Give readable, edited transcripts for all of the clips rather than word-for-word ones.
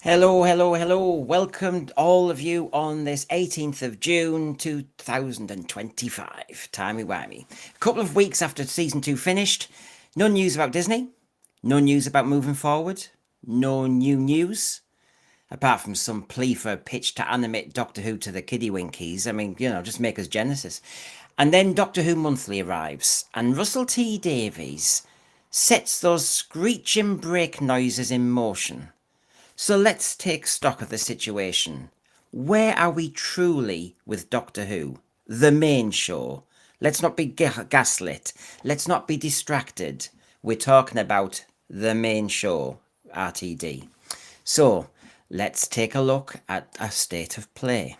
Hello, hello, hello. Welcome all of you on this 18th of June 2025. Timey-wimey. A couple of weeks after season 2 finished, no news about Disney, no news about moving forward, no new news, apart from some plea for a pitch to animate Doctor Who to the kiddie winkies. I mean, just make us Genesis. And then Doctor Who Monthly arrives, and Russell T Davies sets those screeching brake noises in motion. So let's take stock of the situation. Where are we truly with Doctor Who? The main show. Let's not be gaslit. Let's not be distracted. We're talking about the main show, RTD. So let's take a look at a state of play.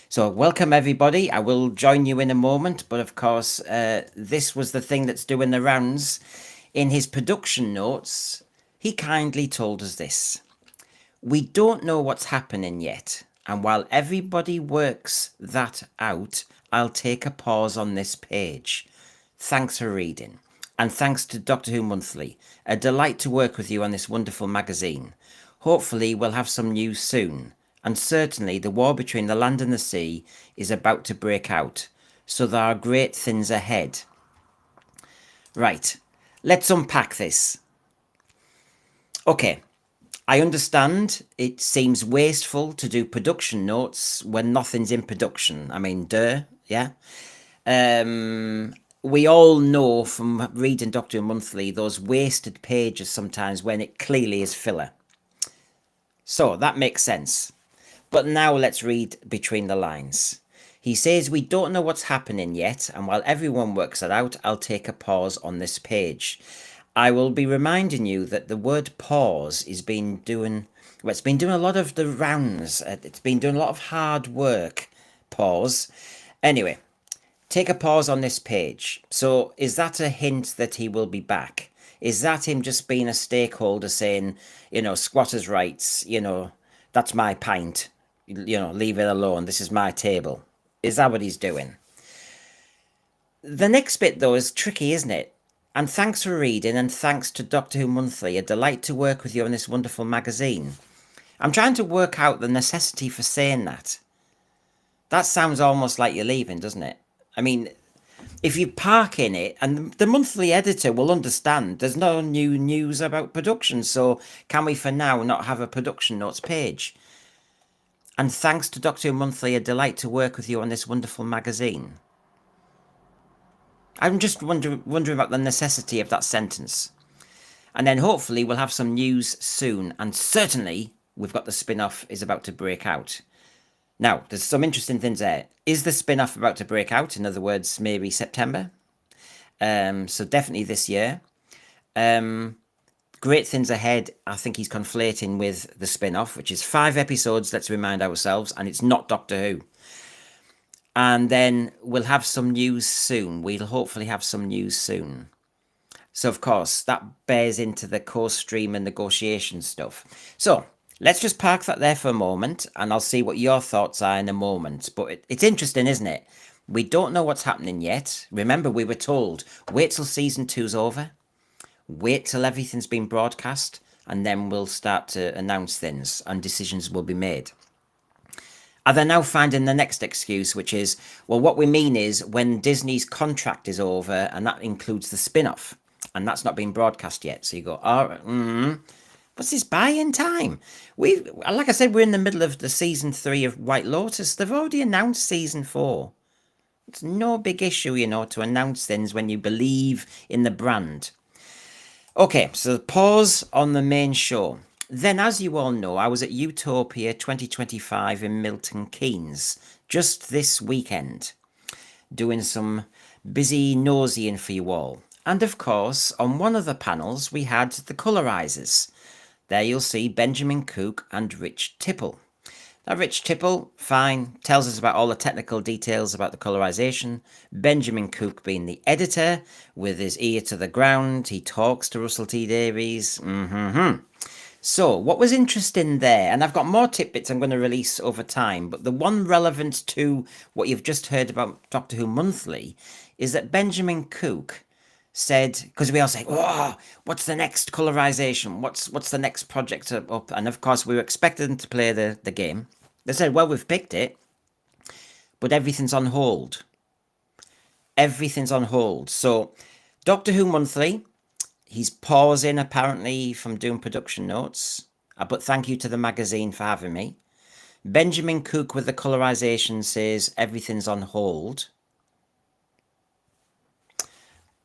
So welcome everybody. I will join you in a moment, but of course, this was the thing that's doing the rounds. In his production notes, he kindly told us this. We don't know what's happening yet, and while everybody works that out, I'll take a pause on this page. Thanks for reading, and thanks to Doctor Who Monthly. A delight to work with you on this wonderful magazine. Hopefully we'll have some news soon, and certainly the war between the land and the sea is about to break out, so there are great things ahead. Right, let's unpack this. Okay. I understand it seems wasteful to do production notes when nothing's in production. I mean, yeah. We all know from reading Doctor Who Monthly those wasted pages sometimes when it clearly is filler. So that makes sense. But now let's read between the lines. He says, we don't know what's happening yet, and while everyone works it out, I'll take a pause on this page. I will be reminding you that the word pause is been doing, well, it's been doing a lot of the rounds. It's been doing a lot of hard work. Pause. Anyway, take a pause on this page. So is that a hint that he will be back? Is that him just being a stakeholder saying, squatters' rights, that's my pint, leave it alone. This is my table. Is that what he's doing? The next bit, though, is tricky, isn't it? And thanks for reading, and thanks to Doctor Who Monthly. A delight to work with you on this wonderful magazine. I'm trying to work out the necessity for saying that. That sounds almost like you're leaving, doesn't it? I mean, if you park in it, and the monthly editor will understand, there's no new news about production, so can we for now not have a production notes page? And thanks to Doctor Who Monthly, a delight to work with you on this wonderful magazine. I'm just wondering about the necessity of that sentence. And then hopefully we'll have some news soon. And certainly we've got the spin-off is about to break out. Now, there's some interesting things there. Is the spin-off about to break out? In other words, maybe September? So definitely this year. Great things ahead. I think he's conflating with the spin-off, which is 5 episodes, let's remind ourselves. And it's not Doctor Who. And then we'll have some news soon. We'll hopefully have some news soon. So, of course, that bears into the co-stream and negotiation stuff. So, let's just park that there for a moment, and I'll see what your thoughts are in a moment. But it's interesting, isn't it? We don't know what's happening yet. Remember, we were told, wait till season 2's over. Wait till everything's been broadcast, and then we'll start to announce things, and decisions will be made. Are they now finding the next excuse, which is, well, what we mean is when Disney's contract is over, and that includes the spin-off, and that's not been broadcast yet. So you go, what's this buy-in time? Like I said, we're in the middle of the season 3 of White Lotus. They've already announced season 4. It's no big issue, to announce things when you believe in the brand. Okay, so pause on the main show. Then, as you all know, I was at Utopia 2025 in Milton Keynes just this weekend, doing some busy nosing for you all. And of course, on one of the panels, we had the colorizers. There you'll see Benjamin Cook and Rich Tipple. Now, Rich Tipple, fine, tells us about all the technical details about the colorization. Benjamin Cook being the editor, with his ear to the ground, he talks to Russell T Davies. So, what was interesting there, and I've got more tidbits I'm going to release over time, but the one relevant to what you've just heard about Doctor Who Monthly is that Benjamin Cook said, because we all say, oh, what's the next colorization? What's the next project up? And of course, we were expecting them to play the game. They said, well, we've picked it, but everything's on hold. Everything's on hold. So, Doctor Who Monthly, he's pausing apparently from doing production notes. But thank you to the magazine for having me. Benjamin Cook with the colorization says everything's on hold.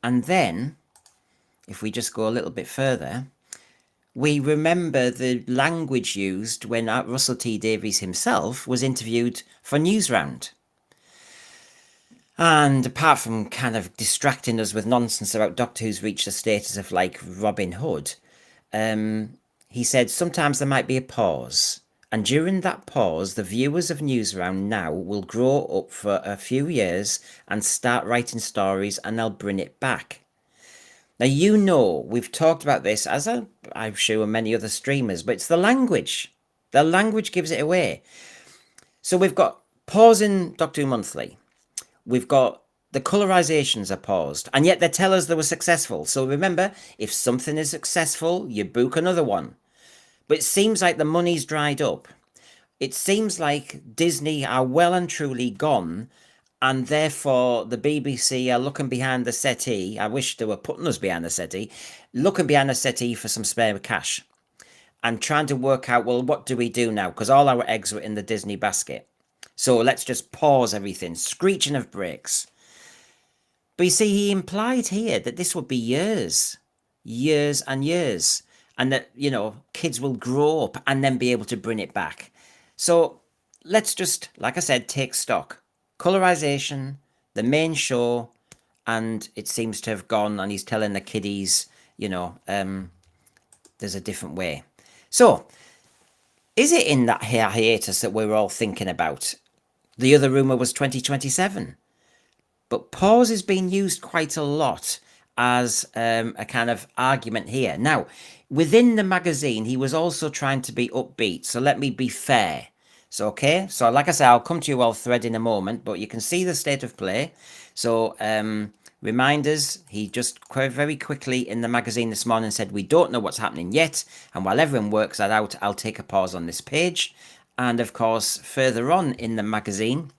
And then, if we just go a little bit further, we remember the language used when Russell T Davies himself was interviewed for Newsround. And apart from kind of distracting us with nonsense about Doctor Who's reached the status of like Robin Hood, he said sometimes there might be a pause. And during that pause, the viewers of Newsround now will grow up for a few years and start writing stories, and they'll bring it back. Now, you know, we've talked about this, as I'm sure many other streamers, but it's the language. The language gives it away. So we've got pause in Doctor Who Monthly. We've got the colorizations are paused, and yet they tell us they were successful. So remember, if something is successful, you book another one. But it seems like the money's dried up. It seems like Disney are well and truly gone, and therefore the BBC are looking behind the settee. I wish they were putting us behind the settee, looking behind the settee for some spare cash and trying to work out, well, what do we do now? Because all our eggs were in the Disney basket. So let's just pause everything, screeching of brakes. But you see, he implied here that this would be years, years and years. And that, you know, kids will grow up and then be able to bring it back. So let's just, like I said, take stock. Colorization, the main show, and it seems to have gone, and he's telling the kiddies, you know, there's a different way. So, is it in that hiatus that we were all thinking about? The other rumour was 2027. But pause is being used quite a lot as a kind of argument here. Now, within the magazine, he was also trying to be upbeat. So let me be fair. So, okay. So, like I said, I'll come to you all thread in a moment, but you can see the state of play. So, reminders, he just very quickly in the magazine this morning said, we don't know what's happening yet. And while everyone works that out, I'll take a pause on this page. And of course, further on in the magazine,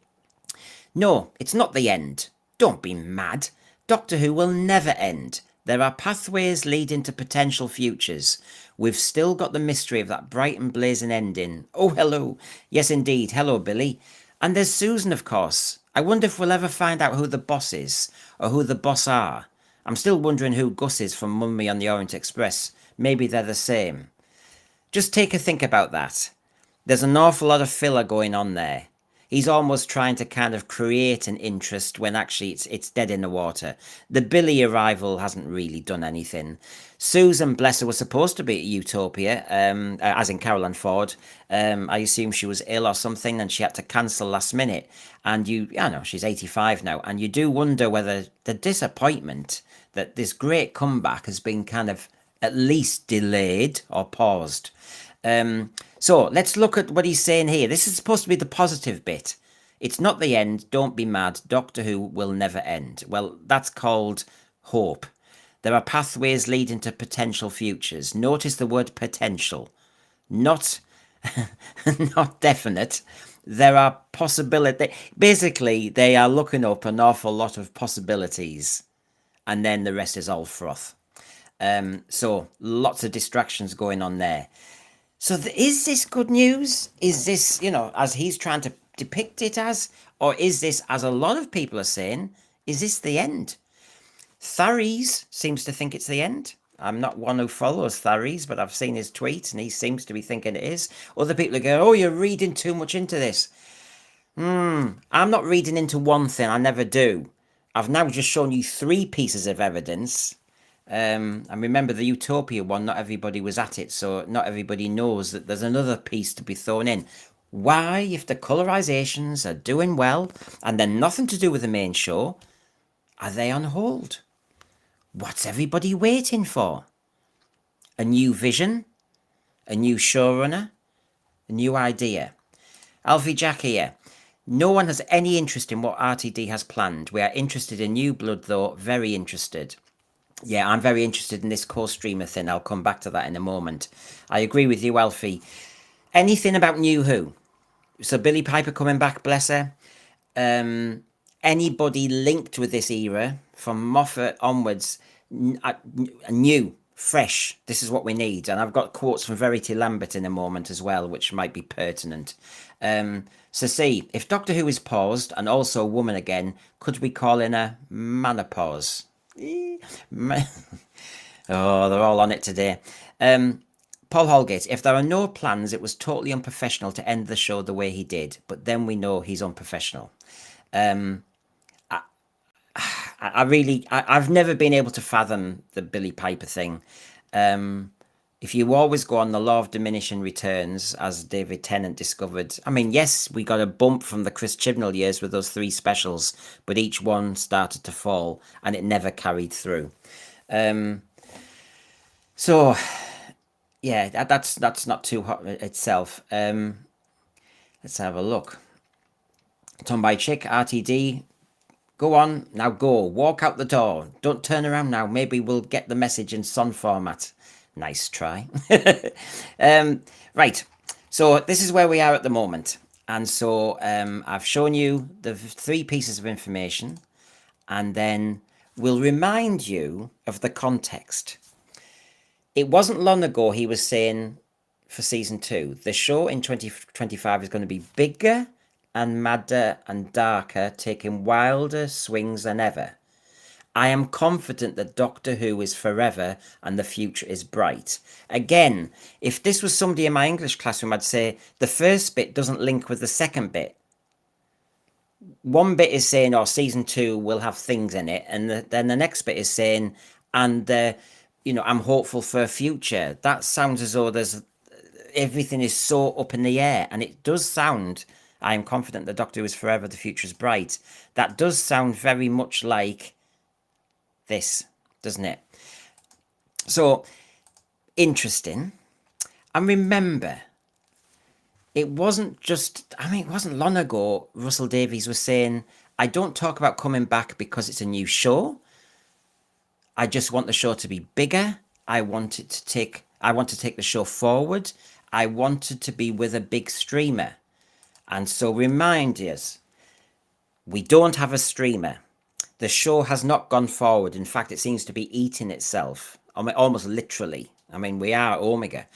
no, it's not the end. Don't be mad. Doctor Who will never end. There are pathways leading to potential futures. We've still got the mystery of that bright and blazing ending. Oh, hello. Yes, indeed. Hello, Billy. And there's Susan, of course. I wonder if we'll ever find out who the boss is, or who the boss are. I'm still wondering who Gus is from Mummy on the Orient Express. Maybe they're the same. Just take a think about that. There's an awful lot of filler going on there. He's almost trying to kind of create an interest when actually it's dead in the water. The Billy arrival hasn't really done anything. Susan, bless her, was supposed to be at Utopia, as in Carol Ann Ford. I assume she was ill or something and she had to cancel last minute. And I know, she's 85 now. And you do wonder whether the disappointment that this great comeback has been kind of at least delayed or paused. So let's look at what he's saying here. This is supposed to be the positive bit. It's not the end. Don't be mad. Doctor Who will never end. Well, that's called hope. There are pathways leading to potential futures. Notice the word potential. Not, not definite. There are possibilities. Basically, they are looking up an awful lot of possibilities. And then the rest is all froth. So lots of distractions going on there. So is this good news? Is this, as he's trying to depict it as? Or is this, as a lot of people are saying, is this the end? Tharies seems to think it's the end. I'm not one who follows Tharies, but I've seen his tweets and he seems to be thinking it is. Other people are going, oh, you're reading too much into this. I'm not reading into one thing. I never do. I've now just shown you 3 pieces of evidence. And remember the Utopia one, not everybody was at it, so not everybody knows that there's another piece to be thrown in. Why, if the colorizations are doing well, and they're nothing to do with the main show, are they on hold? What's everybody waiting for? A new vision? A new showrunner? A new idea? Alfie Jack here. No one has any interest in what RTD has planned. We are interested in new blood, though, very interested. Yeah, I'm very interested in this co-streamer thing. I'll come back to that in a moment. I agree with you, Alfie. Anything about New Who? So Billy Piper coming back, bless her. Anybody linked with this era from Moffat onwards, new, fresh. This is what we need. And I've got quotes from Verity Lambert in a moment as well, which might be pertinent. So see, if Doctor Who is paused and also a woman again, could we call in a menopause? Oh, they're all on it today. Paul Holgate, if there are no plans, it was totally unprofessional to end the show the way he did, but then we know he's unprofessional. I've never been able to fathom the Billy Piper thing. If you always go on the law of diminishing returns, as David Tennant discovered, I mean, yes, we got a bump from the Chris Chibnall years with those 3 specials, but each one started to fall and it never carried through. So, yeah, that's not too hot itself. Let's have a look. Tom by Chick, RTD. Go on, now go. Walk out the door. Don't turn around now. Maybe we'll get the message in son format. Nice try. Right, so this is where we are at the moment. And so I've shown you the 3 pieces of information, and then we'll remind you of the context. It wasn't long ago he was saying for season 2, the show in 2025 is going to be bigger and madder and darker, taking wilder swings than ever. I am confident that Doctor Who is forever and the future is bright. Again, if this was somebody in my English classroom, I'd say the first bit doesn't link with the second bit. One bit is saying, oh, season 2 will have things in it, and then the next bit is saying, and I'm hopeful for a future. That sounds as though everything is so up in the air, and it does sound, I am confident the Doctor is forever, the future is bright. That does sound very much like this, doesn't it? So, interesting. And remember, it wasn't long ago Russell Davies was saying, I don't talk about coming back because it's a new show. I just want the show to be bigger. I want to take the show forward. I wanted to be with a big streamer. And so remind us, we don't have a streamer. The show has not gone forward. In fact, it seems to be eating itself, almost literally. I mean, we are Omega.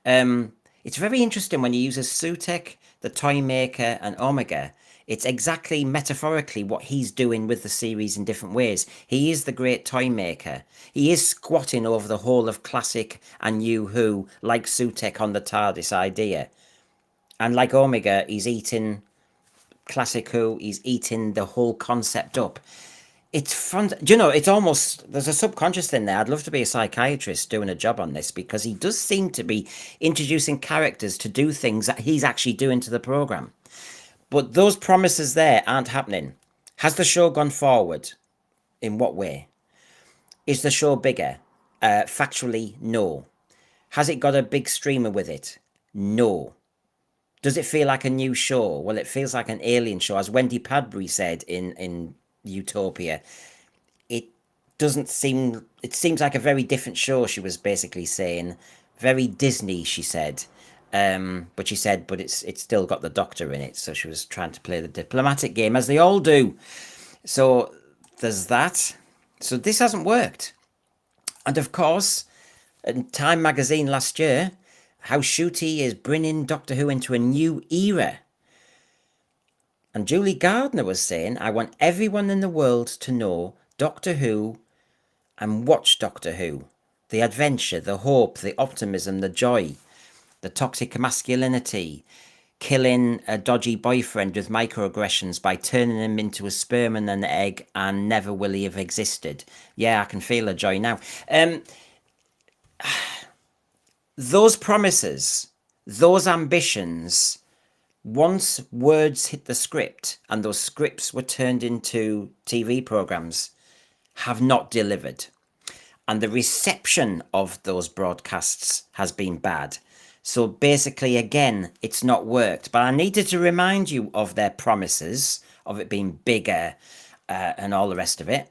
It's very interesting when you use a Sutek, the toy maker, and Omega. It's exactly metaphorically what he's doing with the series in different ways. He is the great toy maker. He is squatting over the whole of classic and New Who, like Sutek on the TARDIS idea. And like Omega, he's eating classic Who, he's eating the whole concept up. It's fun. Do you know, it's almost, there's a subconscious thing there. I'd love to be a psychiatrist doing a job on this, because he does seem to be introducing characters to do things that he's actually doing to the programme. But those promises there aren't happening. Has the show gone forward? In what way? Is the show bigger? Factually, no. Has it got a big streamer with it? No. Does it feel like a new show? Well, it feels like an alien show. As Wendy Padbury said in Utopia, it seems like a very different show, she was basically saying. Very Disney, she said. But she said, but it's still got the Doctor in it. So she was trying to play the diplomatic game, as they all do. So there's that. So this hasn't worked. And of course, in Time magazine last year, how Shooty is bringing Doctor Who into a new era. And Julie Gardner was saying, I want everyone in the world to know Doctor Who and watch Doctor Who. The adventure, the hope, the optimism, the joy, the toxic masculinity, killing a dodgy boyfriend with microaggressions by turning him into a sperm and an egg, and never will he have existed. Yeah, I can feel the joy now. Those promises, those ambitions, once words hit the script and those scripts were turned into TV programs, have not delivered. And the reception of those broadcasts has been bad. So basically, again, it's not worked. But I needed to remind you of their promises, of it being bigger and all the rest of it.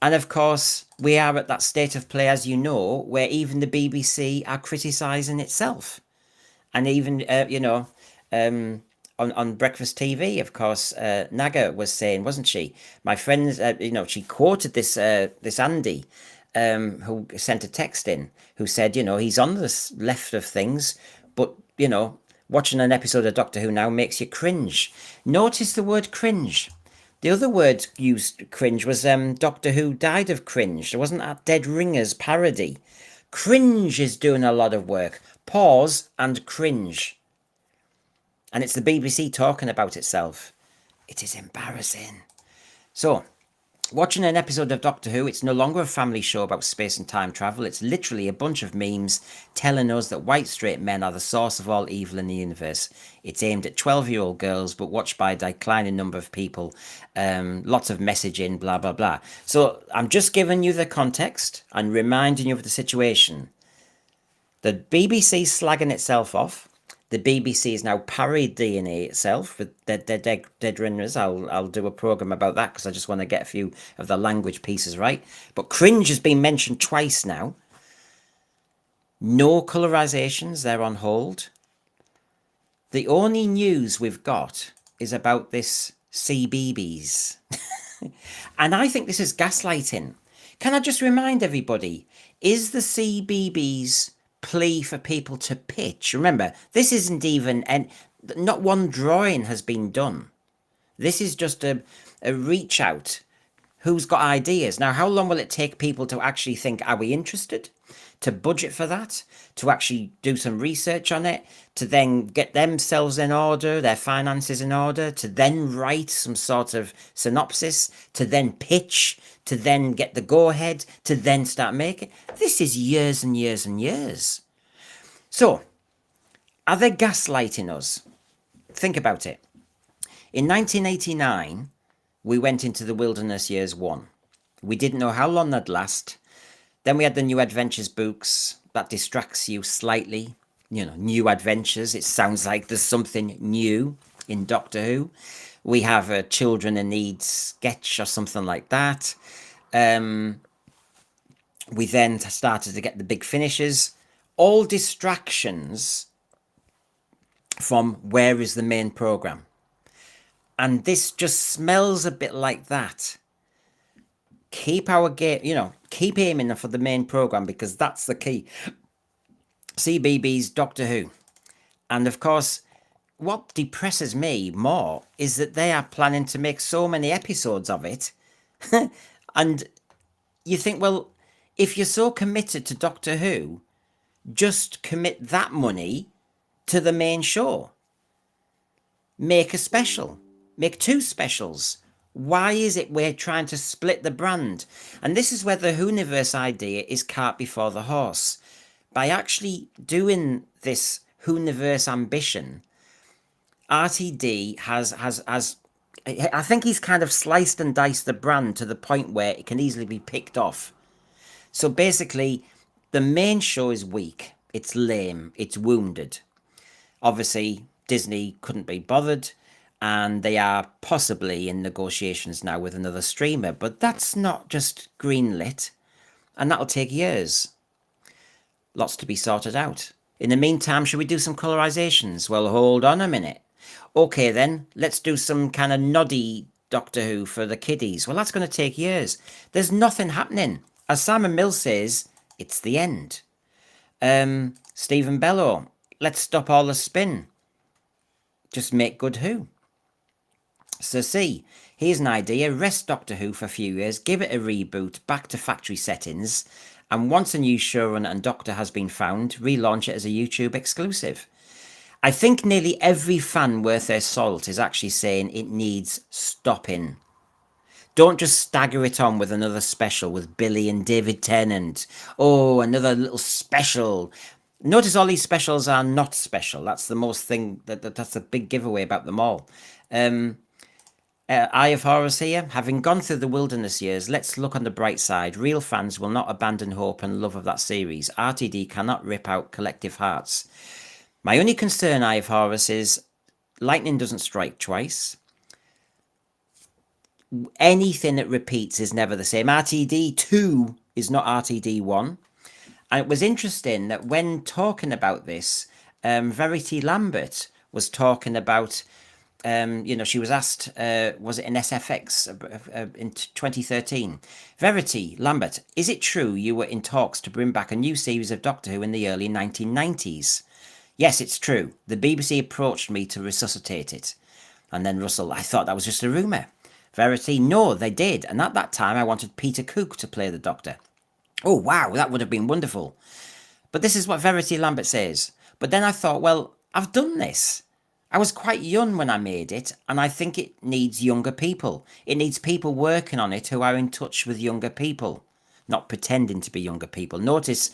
And of course, we are at that state of play, as you know, where even the BBC are criticising itself. And even, on Breakfast TV, of course, Naga was saying, wasn't she? My friends, she quoted this Andy, who sent a text in, who said, he's on the left of things, but, watching an episode of Doctor Who now makes you cringe. Notice the word cringe. The other word used, cringe, was Doctor Who died of cringe. There wasn't that Dead Ringers parody. Cringe is doing a lot of work. Pause and cringe. And it's the BBC talking about itself. It is embarrassing. So, watching an episode of Doctor Who, it's no longer a family show about space and time travel. It's literally a bunch of memes telling us that white straight men are the source of all evil in the universe. It's aimed at 12-year-old girls, but watched by a declining number of people. Lots of messaging, blah, blah, blah. So I'm just giving you the context and reminding you of the situation. The BBC slagging itself off. The BBC is now parodying itself with Dead Ringers. I'll do a programme about that because I just want to get a few of the language pieces right. But cringe has been mentioned twice now. No colorizations, they're on hold. The only news we've got is about this CBeebies. And I think this is gaslighting. Can I just remind everybody, is the CBeebies plea for people to pitch? Remember, this isn't even, and not one drawing has been done. This is just a reach out. Who's got ideas? Now, how long will it take people to actually think, are we interested? To budget for that? To actually do some research on it? To then get themselves in order, their finances in order? To then write some sort of synopsis? To then pitch? To then get the go-ahead? To then start making? This is years and years and years. So, are they gaslighting us? Think about it. In 1989, we went into the Wilderness Years 1. We didn't know how long that'd last. Then we had the New Adventures books. That distracts you slightly. New adventures. It sounds like there's something new in Doctor Who. We have a Children in Need sketch or something like that. We then started to get the big finishes. All distractions from where is the main programme. And this just smells a bit like that. Keep our game, keep aiming for the main programme because that's the key. CBeebies, Doctor Who. And of course, what depresses me more is that they are planning to make so many episodes of it. And you think, well, if you're so committed to Doctor Who, just commit that money to the main show. Make a special. Make 2 specials. Why is it we're trying to split the brand? And this is where the Whoniverse idea is cart before the horse. By actually doing this Whoniverse ambition, RTD has I think he's kind of sliced and diced the brand to the point where it can easily be picked off. So basically, the main show is weak. It's lame. It's wounded. Obviously, Disney couldn't be bothered. And they are possibly in negotiations now with another streamer. But that's not just greenlit. And that'll take years. Lots to be sorted out. In the meantime, should we do some colorizations? Well, hold on a minute. Okay, then, let's do some kind of noddy Doctor Who for the kiddies. Well, that's going to take years. There's nothing happening. As Simon Mills says, it's the end. Stephen Bellow, let's stop all the spin. Just make good Who. So see, here's an idea. Rest Doctor Who for a few years, give it a reboot, back to factory settings, and once a new showrunner and Doctor has been found, relaunch it as a YouTube exclusive. I think nearly every fan worth their salt is actually saying it needs stopping. Don't just stagger it on with another special with Billy and David Tennant. Oh, another little special. Notice all these specials are not special. That's the most thing, that's a big giveaway about them all. Eye of Horus here. Having gone through the Wilderness Years, let's look on the bright side. Real fans will not abandon hope and love of that series. RTD cannot rip out collective hearts. My only concern, Eye of Horus, is lightning doesn't strike twice. Anything that repeats is never the same. RTD2 is not RTD1. And it was interesting that when talking about this, Verity Lambert was talking about, she was asked, was it in SFX in 2013? Verity Lambert, is it true you were in talks to bring back a new series of Doctor Who in the early 1990s? Yes, it's true. The BBC approached me to resuscitate it. And then Russell, I thought that was just a rumour. Verity, no, they did. And at that time, I wanted Peter Cook to play the Doctor. Oh, wow, that would have been wonderful. But this is what Verity Lambert says. But then I thought, well, I've done this. I was quite young when I made it, and I think it needs younger people. It needs people working on it who are in touch with younger people, not pretending to be younger people. Notice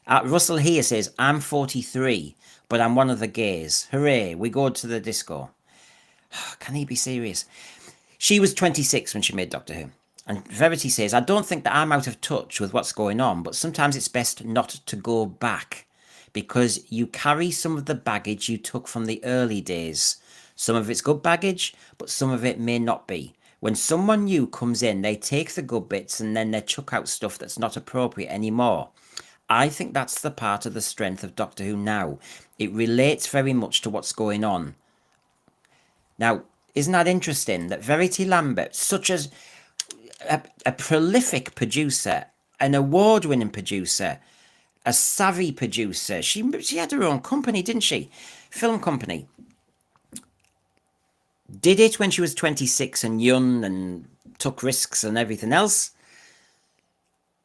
Russell here says, I'm 43, but I'm one of the gays. Hooray, we go to the disco. Can he be serious? She was 26 when she made Doctor Who. And Verity says, I don't think that I'm out of touch with what's going on, but sometimes it's best not to go back because you carry some of the baggage you took from the early days. Some of it's good baggage, but some of it may not be. When someone new comes in, they take the good bits and then they chuck out stuff that's not appropriate anymore. I think that's the part of the strength of Doctor Who now. It relates very much to what's going on. Now, isn't that interesting that Verity Lambert, such as a prolific producer, an award-winning producer, a savvy producer, she had her own company, didn't she? Film company. Did it when she was 26 and young and took risks and everything else.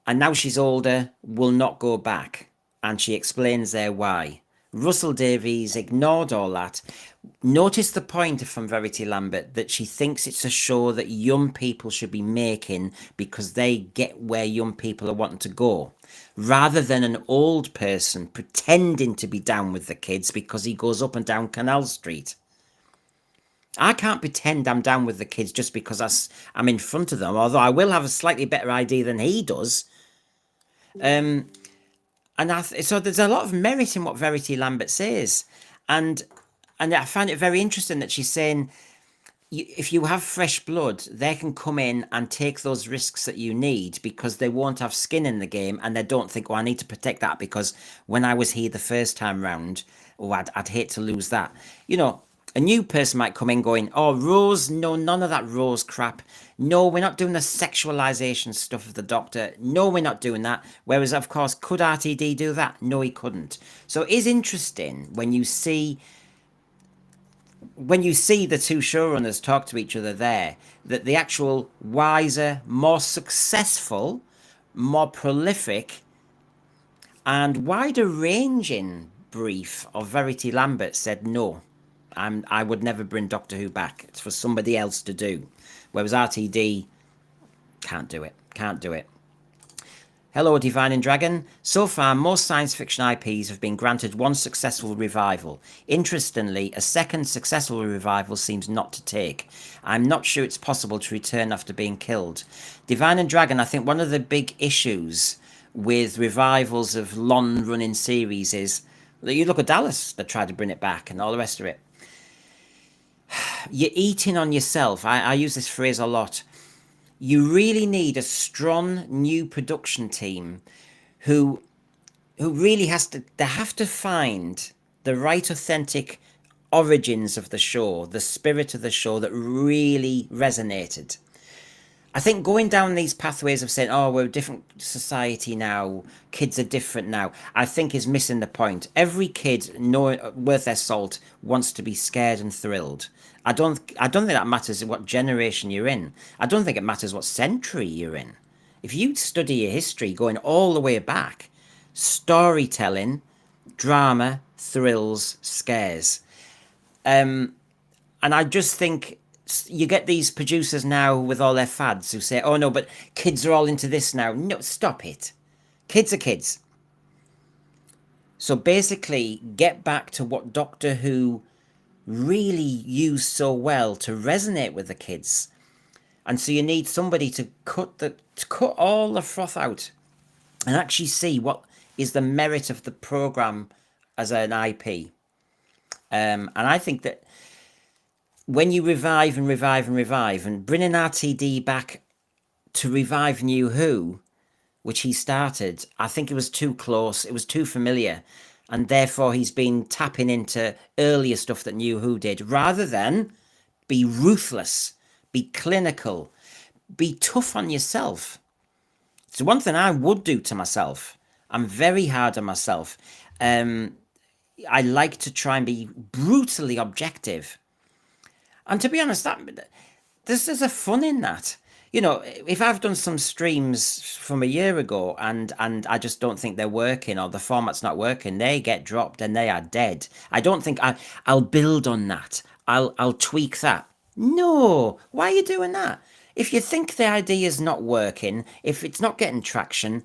And now she's older, will not go back. And she explains there why. Russell Davies ignored all that. Notice the point from Verity Lambert that she thinks it's a show that young people should be making because they get where young people are wanting to go, rather than an old person pretending to be down with the kids because he goes up and down Canal Street. I can't pretend I'm down with the kids just because I'm in front of them, although I will have a slightly better idea than he does. So there's a lot of merit in what Verity Lambert says. And I find it very interesting that she's saying, if you have fresh blood, they can come in and take those risks that you need because they won't have skin in the game and they don't think, oh, I need to protect that because when I was here the first time round, oh, I'd hate to lose that. You know, a new person might come in going, oh, Rose, no, none of that Rose crap. No, we're not doing the sexualization stuff of the Doctor. No, we're not doing that. Whereas, of course, could RTD do that? No, he couldn't. So it is interesting when you see the two showrunners talk to each other there, that the actual wiser, more successful, more prolific, and wider ranging brief of Verity Lambert said no. I would never bring Doctor Who back. It's for somebody else to do. Whereas RTD can't do it. Can't do it. Hello, Divine and Dragon. So far, most science fiction IPs have been granted one successful revival. Interestingly, a second successful revival seems not to take. I'm not sure it's possible to return after being killed. Divine and Dragon, I think one of the big issues with revivals of long-running series is that you look at Dallas that tried to bring it back and all the rest of it. You're eating on yourself. I use this phrase a lot. You really need a strong new production team who really have to find the right authentic origins of the show, the spirit of the show that really resonated. I think going down these pathways of saying, oh, we're a different society now, kids are different now, I think is missing the point. Every kid worth their salt wants to be scared and thrilled. I don't think that matters what generation you're in. I don't think it matters what century you're in. If you study your history going all the way back, storytelling, drama, thrills, scares. And I just think you get these producers now with all their fads who say, oh no, but kids are all into this now. No, stop it. Kids are kids. So basically, get back to what Doctor Who really used so well to resonate with the kids. And so you need somebody to cut all the froth out and actually see what is the merit of the program as an IP. And I think that when you revive and revive and revive, and bringing RTD back to revive New Who, which he started, I think it was too close, it was too familiar, and therefore he's been tapping into earlier stuff that New Who did, rather than be ruthless, be clinical, be tough on yourself. It's one thing I would do to myself. I'm very hard on myself. I like to try and be brutally objective. And to be honest, there's a fun in that. You know, if I've done some streams from a year ago and I just don't think they're working or the format's not working, they get dropped and they are dead. I don't think I'll build on that. I'll tweak that. No, why are you doing that? If you think the idea is not working, if it's not getting traction,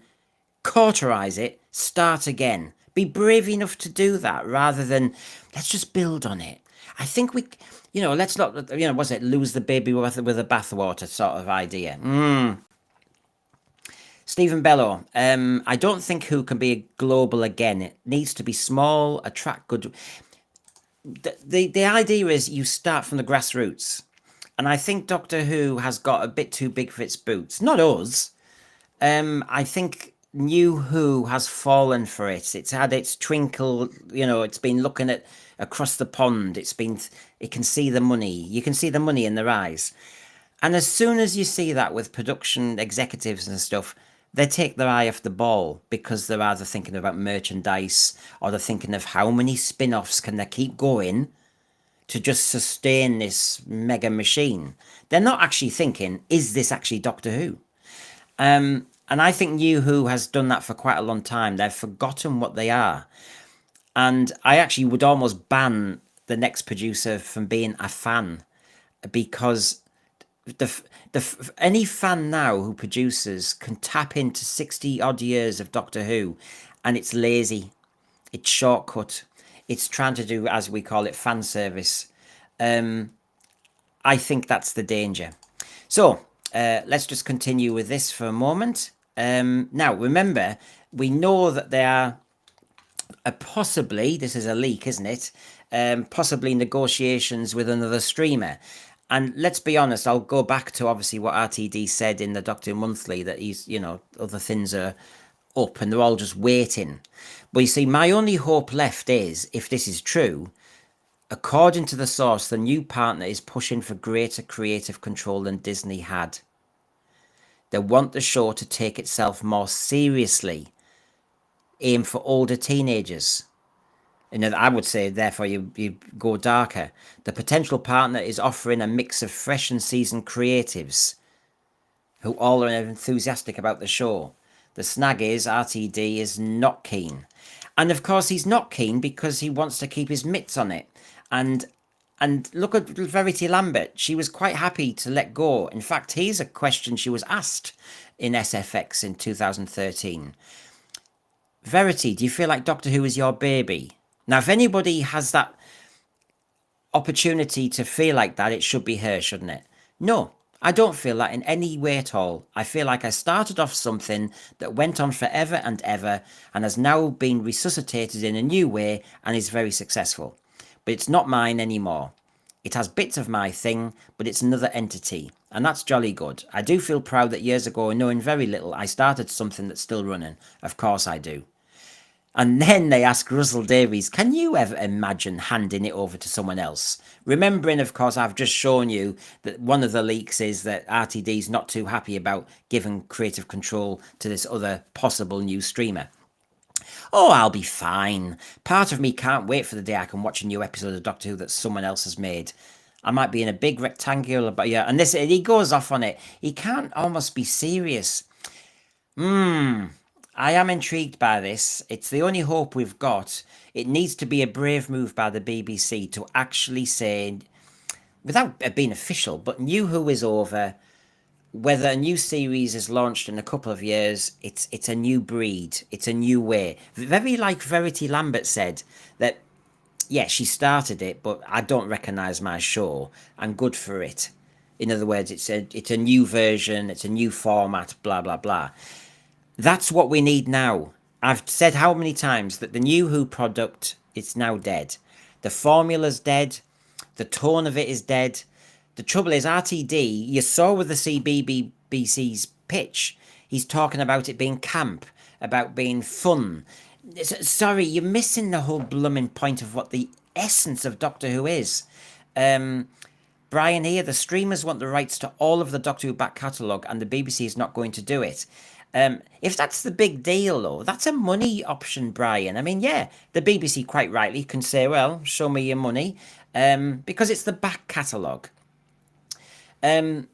cauterize it, start again. Be brave enough to do that rather than let's just build on it. I think let's not, was it lose the baby with the bathwater sort of idea? Stephen Bellow, I don't think Who can be global again. It needs to be small, attract good. The idea is you start from the grassroots. And I think Doctor Who has got a bit too big for its boots. Not us. I think New Who has fallen for it. It's had its twinkle, it's been looking at across the pond. It can see the money. You can see the money in their eyes. And as soon as you see that with production executives and stuff, they take their eye off the ball because they're either thinking about merchandise or they're thinking of how many spin-offs can they keep going to just sustain this mega machine. They're not actually thinking, is this actually Doctor Who? And I think New Who has done that for quite a long time. They've forgotten what they are. And I actually would almost ban the next producer from being a fan, because any fan now who produces can tap into 60 odd years of Doctor Who, and it's lazy, it's shortcut, it's trying to do, as we call it, fan service. I think that's the danger. So let's just continue with this for a moment. Now, remember, we know that there are possibly, this is a leak, isn't it? Possibly negotiations with another streamer. And let's be honest, I'll go back to obviously what RTD said in the Doctor Who Monthly, that he's, other things are up and they're all just waiting. But you see, my only hope left is, if this is true, according to the source, the new partner is pushing for greater creative control than Disney had. They want the show to take itself more seriously, aim for older teenagers. And I would say, therefore, you go darker. The potential partner is offering a mix of fresh and seasoned creatives who all are enthusiastic about the show. The snag is RTD is not keen. And of course, he's not keen because he wants to keep his mitts on it. And look at Verity Lambert. She was quite happy to let go. In fact, here's a question she was asked in SFX in 2013. Verity, do you feel like Doctor Who is your baby? Now, if anybody has that opportunity to feel like that, it should be her, shouldn't it? No, I don't feel that in any way at all. I feel like I started off something that went on forever and ever and has now been resuscitated in a new way and is very successful. But it's not mine anymore. It has bits of my thing, but it's another entity. And that's jolly good. I do feel proud that years ago, knowing very little, I started something that's still running. Of course I do. And then they ask Russell Davies, can you ever imagine handing it over to someone else? Remembering, of course, I've just shown you that one of the leaks is that RTD's not too happy about giving creative control to this other possible new streamer. Oh, I'll be fine. Part of me can't wait for the day I can watch a new episode of Doctor Who that someone else has made. I might be in a big rectangular, but yeah, and he goes off on it. He can't almost be serious. I am intrigued by this. It's the only hope we've got. It needs to be a brave move by the BBC to actually say, without being official, but New Who is over. Whether a new series is launched in a couple of years, it's a new breed. It's a new way. Very like Verity Lambert said, that, yeah, she started it, but I don't recognise my show. I'm good for it. In other words, it's a new version, it's a new format, blah, blah, blah. That's what we need now. I've said how many times that the New Who product is now dead. The formula's dead. The tone of it is dead. The trouble is, RTD, you saw with the CBBC's pitch, he's talking about it being camp, about being fun. Sorry, you're missing the whole blooming point of what the essence of Doctor Who is. Brian here, the streamers want the rights to all of the Doctor Who back catalogue, and the BBC is not going to do it. If that's the big deal, though, that's a money option, Brian. I mean, yeah, the BBC quite rightly can say, well, show me your money, because it's the back catalogue. I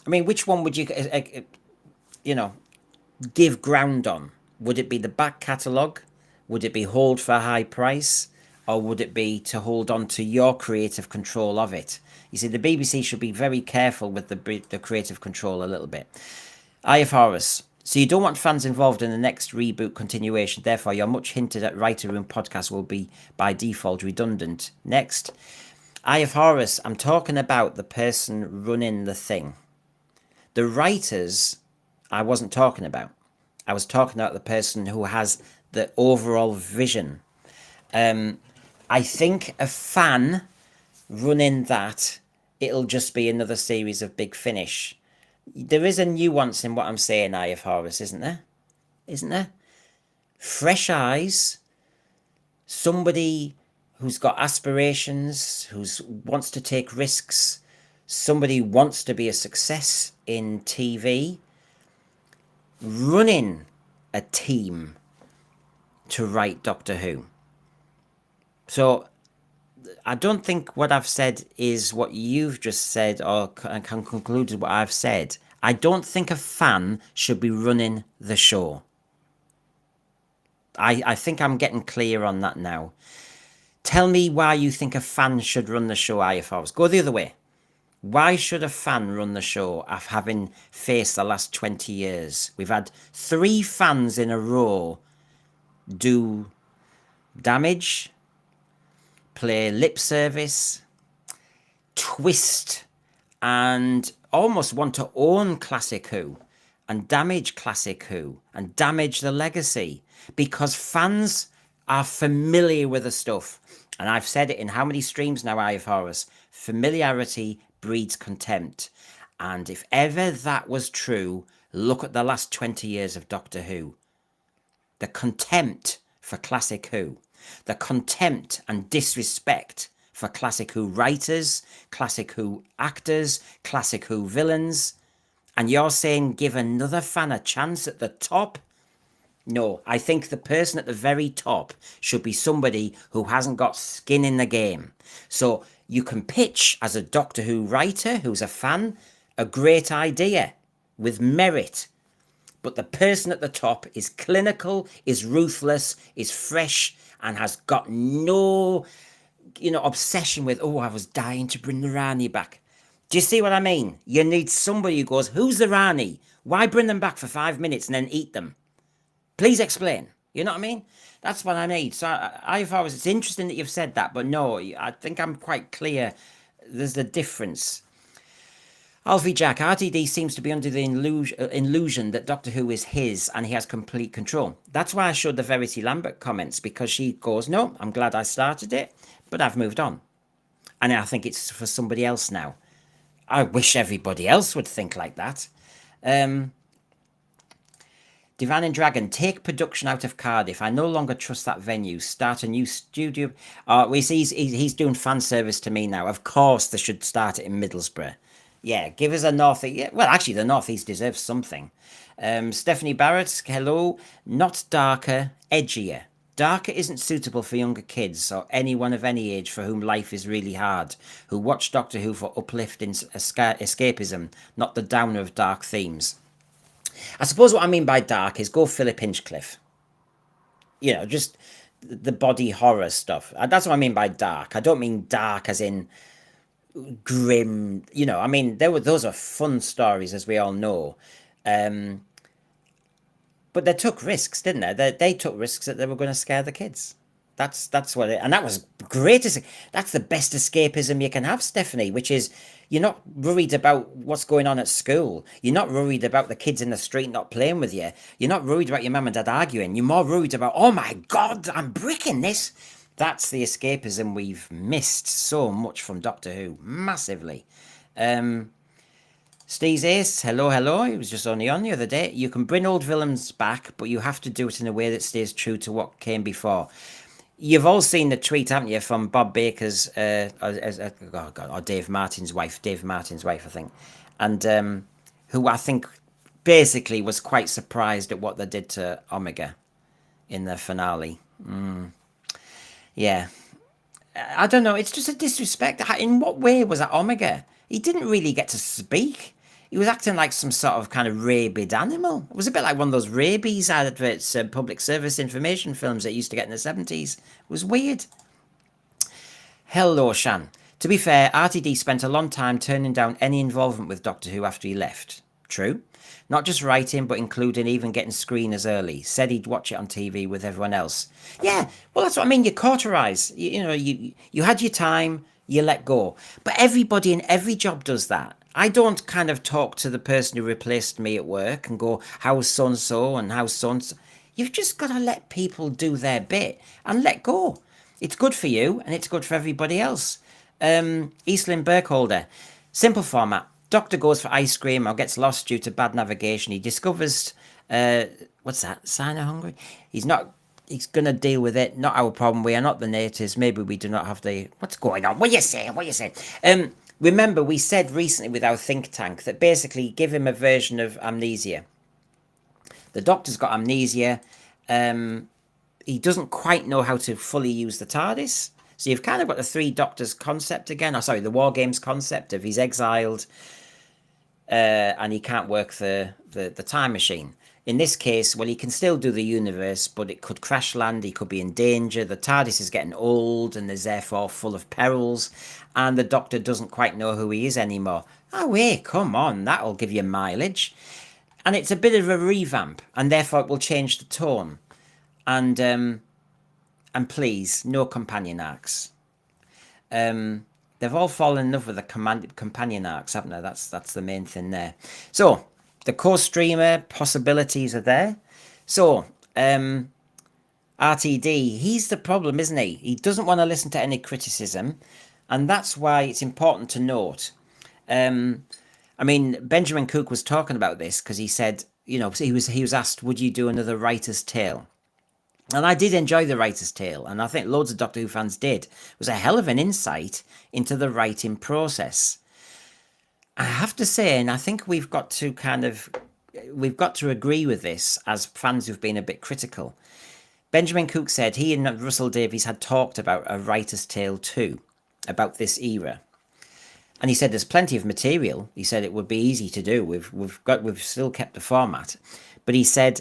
mean, which one would you, give ground on? Would it be the back catalogue? Would it be hold for a high price? Or would it be to hold on to your creative control of it? You see, the BBC should be very careful with the creative control a little bit. I.F. Horus. So you don't want fans involved in the next reboot continuation. Therefore, your much hinted at Writer Room podcast will be by default redundant. Next. I.F. Horus. I'm talking about the person running the thing. The writers, I wasn't talking about. I was talking about the person who has the overall vision. I think a fan running that, it'll just be another series of Big Finish. There is a nuance in what I'm saying, I.F. Horus, isn't there? Isn't there? Fresh eyes, somebody who's got aspirations, who wants to take risks, somebody who wants to be a success in TV, running a team to write Doctor Who. So I don't think what I've said is what you've just said or can conclude what I've said. I don't think a fan should be running the show. I think I'm getting clear on that now. Tell me why you think a fan should run the show, IFRs. Go the other way. Why should a fan run the show after having faced the last 20 years? We've had 3 fans in a row do damage, play lip service, twist, and almost want to own Classic Who and damage Classic Who and damage the legacy because fans are familiar with the stuff. And I've said it in how many streams now, IFRS, familiarity breeds contempt. And if ever that was true, look at the last 20 years of Doctor Who. The contempt for Classic Who. The contempt and disrespect for Classic Who writers, Classic Who actors, Classic Who villains. And you're saying give another fan a chance at the top? No, I think the person at the very top should be somebody who hasn't got skin in the game. So you can pitch as a Doctor Who writer who's a fan, a great idea with merit. But the person at the top is clinical, is ruthless, is fresh, and has got no, obsession with, oh, I was dying to bring the Rani back. Do you see what I mean? You need somebody who goes, who's the Rani? Why bring them back for 5 minutes and then eat them? Please explain. You know what I mean? That's what I need. So it's interesting that you've said that, but no, I think I'm quite clear. There's a difference. Alfie Jack, RTD seems to be under the illusion that Doctor Who is his and he has complete control. That's why I showed the Verity Lambert comments, because she goes, no, I'm glad I started it, but I've moved on. And I think it's for somebody else now. I wish everybody else would think like that. Divan and Dragon, take production out of Cardiff. I no longer trust that venue. Start a new studio. He's doing fan service to me now. Of course, they should start it in Middlesbrough. Yeah, give us a North East. Yeah, well, actually, the North East deserves something. Stephanie Barrett, hello. Not darker, edgier. Darker isn't suitable for younger kids or anyone of any age for whom life is really hard, who watch Doctor Who for uplifting escapism, not the downer of dark themes. I suppose what I mean by dark is go Philip Hinchcliffe. Just the body horror stuff. That's what I mean by dark. I don't mean dark as in grim. Those are fun stories, as we all know. But they took risks, didn't they? They took risks that they were going to scare the kids. That's what it, and that was great. That's the best escapism you can have, Stephanie, which is you're not worried about what's going on at school. You're not worried about the kids in the street not playing with you. You're not worried about your mum and dad arguing. You're more worried about, oh my God, I'm bricking this. That's the escapism we've missed so much from Doctor Who, massively. Steve's Ace, hello, hello. He was just only on the other day. You can bring old villains back, but you have to do it in a way that stays true to what came before. You've all seen the tweet, haven't you, from Bob Baker's, or Dave Martin's wife, I think, and who I think basically was quite surprised at what they did to Omega in the finale. Yeah, I don't know. It's just a disrespect. In what way was that Omega? He didn't really get to speak. He was acting like some sort of kind of rabid animal. It was a bit like one of those rabies adverts, public service information films that used to get in the 70s. It was weird. Hello, Shan. To be fair, RTD spent a long time turning down any involvement with Doctor Who after he left. True. Not just writing, but including even getting screeners early. Said he'd watch it on TV with everyone else. Yeah, well, that's what I mean. You cauterize. You had your time, you let go. But everybody in every job does that. I don't kind of talk to the person who replaced me at work and go, how's so-and-so and how's so-and-so. You've just got to let people do their bit and let go. It's good for you and it's good for everybody else. Eastland Burkholder. Simple format. Doctor goes for ice cream or gets lost due to bad navigation. He discovers, what's that? Sign of hungry? He's going to deal with it. Not our problem. We are not the natives. Maybe we do not have the... What's going on? What are you saying? Remember, we said recently with our think tank that basically give him a version of amnesia. The Doctor's got amnesia. He doesn't quite know how to fully use the TARDIS. So you've kind of got the three Doctors concept again. Oh, sorry, the War Games concept of he's exiled and he can't work the time machine. In this case, well, he can still do the universe, but it could crash land. He could be in danger. The TARDIS is getting old and is therefore full of perils. And the Doctor doesn't quite know who he is anymore. Oh, wait, come on. That'll give you mileage. And it's a bit of a revamp. And therefore it will change the tone. And please, no companion arcs. They've all fallen in love with the companion arcs, haven't they? That's the main thing there. So, the co-streamer possibilities are there. So, RTD, he's the problem, isn't he? He doesn't want to listen to any criticism. And that's why it's important to note. I mean, Benjamin Cook was talking about this because he said, he was asked, would you do another writer's tale? And I did enjoy the writer's tale, and I think loads of Doctor Who fans did. It was a hell of an insight into the writing process. I have to say, and I think we've got to agree with this as fans who've been a bit critical. Benjamin Cook said he and Russell Davies had talked about a writer's tale too, about this era. And he said there's plenty of material. He said it would be easy to do. We've still kept the format. But he said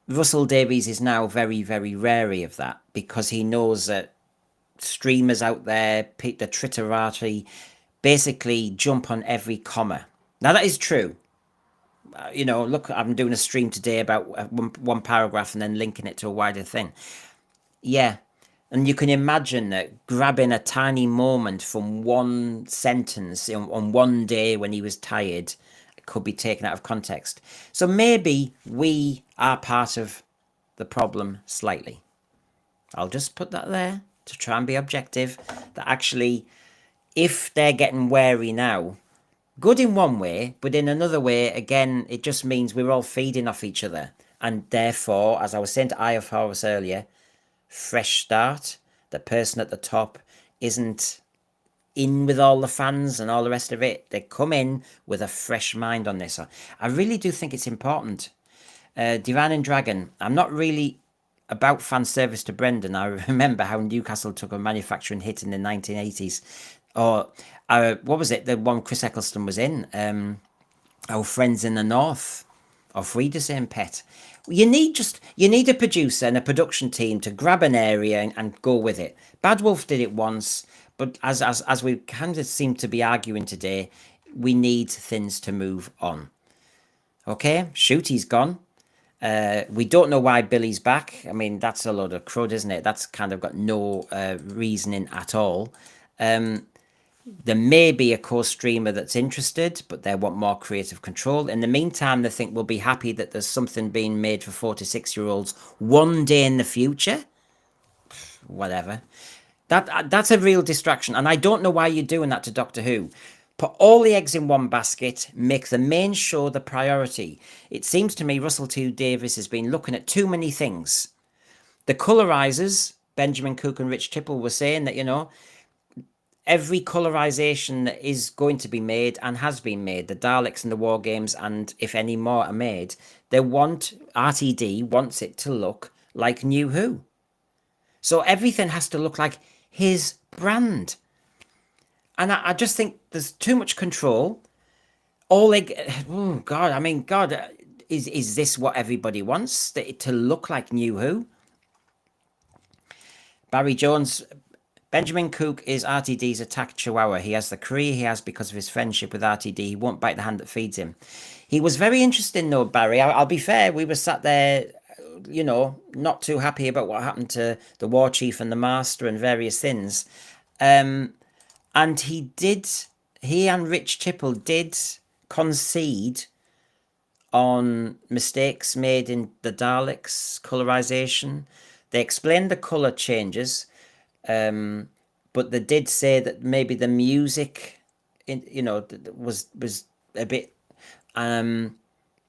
Russell Davies is now very, very wary of that because he knows that streamers out there, the Twitterati, basically jump on every comma. Now, that is true. Look, I'm doing a stream today about one paragraph and then linking it to a wider thing. Yeah. And you can imagine that grabbing a tiny moment from one sentence on one day when he was tired could be taken out of context. So maybe we are part of the problem slightly. I'll just put that there to try and be objective. That actually, if they're getting wary now, good in one way, but in another way, again, it just means we're all feeding off each other. And therefore, as I was saying to Eye of Horus earlier, fresh start. The person at the top isn't in with all the fans and all the rest of it. They come in with a fresh mind on this. I really do think it's important. Divine and Dragon, I'm not really about fan service to Brendan. I remember how Newcastle took a manufacturing hit in the 1980s. Or what was it? The one Chris Eccleston was in. Our Friends in the North. Or Frida saying Pet. You need a producer and a production team to grab an area and go with it. Bad Wolf did it once, but as we kind of seem to be arguing today, we need things to move on. Okay, Shooty's gone. We don't know why Billy's back. I mean, that's a load of crud, isn't it? That's kind of got no reasoning at all. There may be a co-streamer that's interested, but they want more creative control. In the meantime, they think we'll be happy that there's something being made for 4 to 6 year olds one day in the future. whatever. That's a real distraction, and I don't know why you're doing that to Doctor Who. Put all the eggs in one basket, make the main show the priority. It seems to me Russell T Davies has been looking at too many things. The colorizers, Benjamin Cook and Rich Tipple were saying that, every colorization that is going to be made and has been made, the Daleks and the War Games, and if any more are made, RTD wants it to look like New Who. So everything has to look like his brand. And I just think there's too much control. God, is this what everybody wants? To look like New Who? Barry Jones, Benjamin Cook is RTD's attack chihuahua. He has the career he has because of his friendship with RTD. He won't bite the hand that feeds him. He was very interesting though, Barry. I'll be fair, we were sat there, not too happy about what happened to the War Chief and the Master and various things. And he and Rich Tipple did concede on mistakes made in the Daleks colorization. They explained the color changes, but they did say that maybe the music, was a bit. And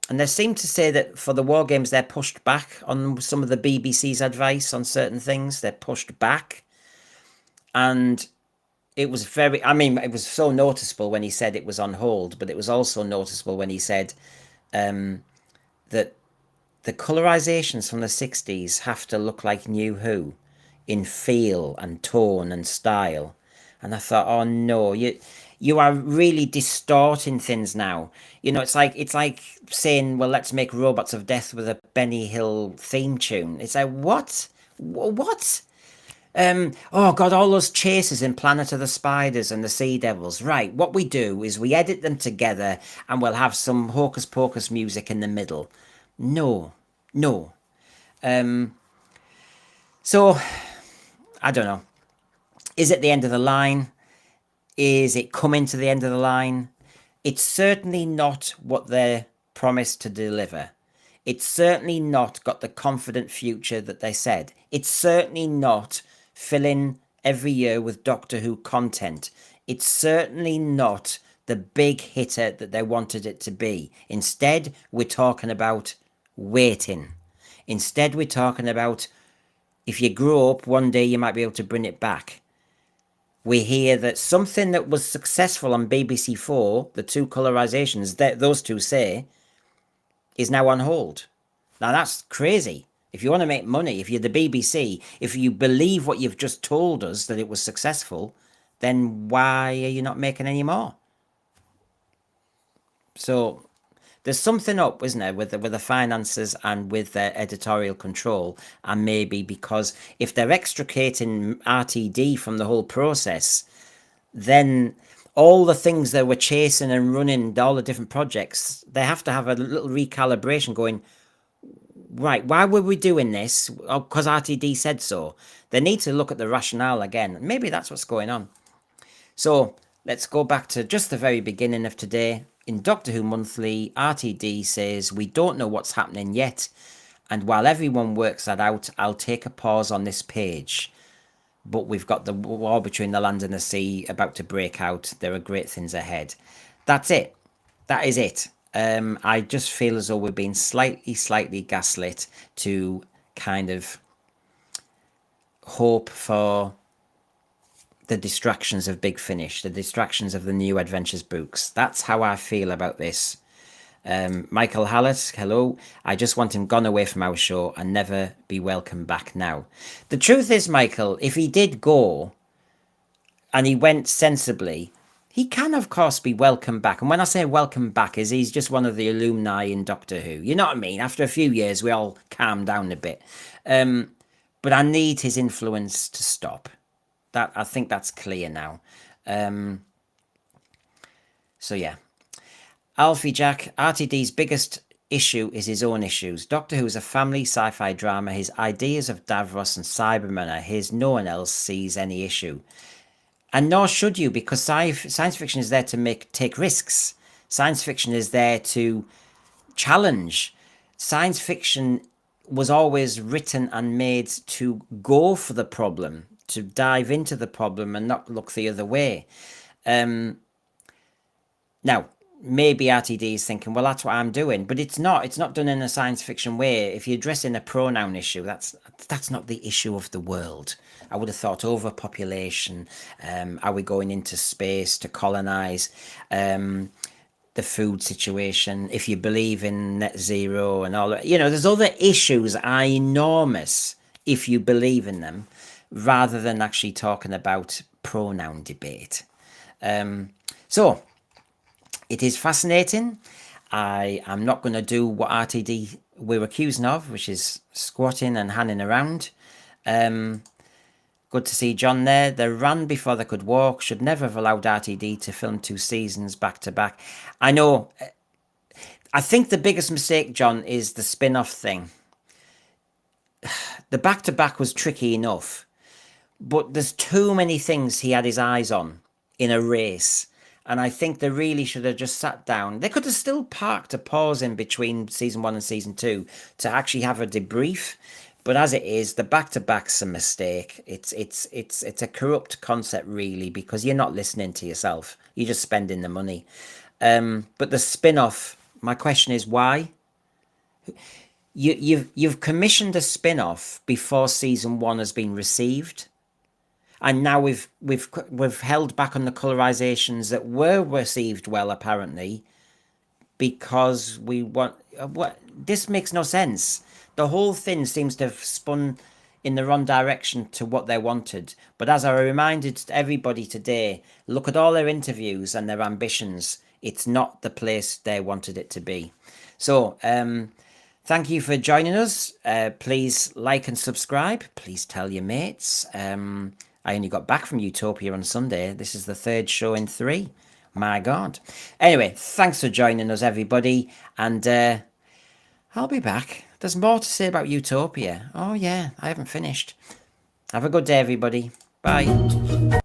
they seem to say that for the War Games, they're pushed back on some of the BBC's advice on certain things. They're pushed back, and it was it was so noticeable when he said it was on hold, but it was also noticeable when he said that the colorizations from the 60s have to look like New Who in feel and tone and style. And I thought, oh no, you are really distorting things now. It's like saying, well, let's make Robots of Death with a Benny Hill theme tune. It's like, what? What? Oh God, all those chases in Planet of the Spiders and the Sea Devils. Right, what we do is we edit them together and we'll have some hocus pocus music in the middle. No. So, I don't know. Is it the end of the line? Is it coming to the end of the line? It's certainly not what they're promised to deliver. It's certainly not got the confident future that they said. It's certainly not filling every year with Doctor Who content. It's certainly not the big hitter that they wanted it to be. Instead, we're talking about waiting. Instead, we're talking about if you grow up, one day you might be able to bring it back. We hear that something that was successful on BBC4, the two colorizations that those two say, is now on hold. Now that's crazy. If you want to make money, if you're the BBC, if you believe what you've just told us that it was successful, then why are you not making any more? So there's something up, isn't there, with the finances and with their editorial control. And maybe because if they're extricating RTD from the whole process, then all the things that were chasing and running, all the different projects, they have to have a little recalibration going, right, why were we doing this? Oh, because RTD said so. They need to look at the rationale again. Maybe that's what's going on. So let's go back to just the very beginning of today. In Doctor Who Monthly, RTD says, we don't know what's happening yet. And while everyone works that out, I'll take a pause on this page. But we've got the war between the land and the sea about to break out. There are great things ahead. That's it. That is it. I just feel as though we're being slightly gaslit to kind of hope for the distractions of Big Finish, the distractions of the New Adventures books. That's how I feel about this. Michael Hallett, hello. I just want him gone away from our show and never be welcome back now. The truth is, Michael, if he did go and he went sensibly, he can, of course, be welcome back. And when I say welcome back, is he's just one of the alumni in Doctor Who. You know what I mean? After a few years, we all calm down a bit. But I need his influence to stop. That I think that's clear now. So yeah. Alfie Jack, RTD's biggest issue is his own issues. Doctor Who is a family sci-fi drama. His ideas of Davros and Cybermen are his. No one else sees any issue. And nor should you, because science fiction is there to take risks. Science fiction is there to challenge. Science fiction was always written and made to go for the problem, to dive into the problem and not look the other way. Now, maybe RTD is thinking, well, that's what I'm doing, but it's not. It's not done in a science fiction way. If you're addressing a pronoun issue, that's not the issue of the world. I would have thought overpopulation. Are we going into space to colonize? The food situation, if you believe in net zero and all that, there's other issues are enormous if you believe in them, rather than actually talking about pronoun debate. So it is fascinating. I am not going to do what RTD we're accusing of, which is squatting and hanging around. Good to see John there. They ran before they could walk. Should never have allowed RTD to film 2 seasons back to back. I know. I think the biggest mistake, John, is the spin-off thing. The back to back was tricky enough, but there's too many things he had his eyes on in a race. And I think they really should have just sat down. They could have still parked a pause in between season 1 and season 2 to actually have a debrief. But as it is, the back-to-back's a mistake. It's a corrupt concept, really, because you're not listening to yourself. You're just spending the money. But the spin-off, my question is why? You've commissioned a spin-off before season 1 has been received, and now we've held back on the colorizations that were received well, apparently, because we want what? This makes no sense. The whole thing seems to have spun in the wrong direction to what they wanted. But as I reminded everybody today, look at all their interviews and their ambitions. It's not the place they wanted it to be. So, thank you for joining us. Please like and subscribe. Please tell your mates. I only got back from Utopia on Sunday. This is the 3rd show in 3. My God. Anyway, thanks for joining us, everybody. And I'll be back. There's more to say about Utopia. Oh, yeah, I haven't finished. Have a good day, everybody. Bye.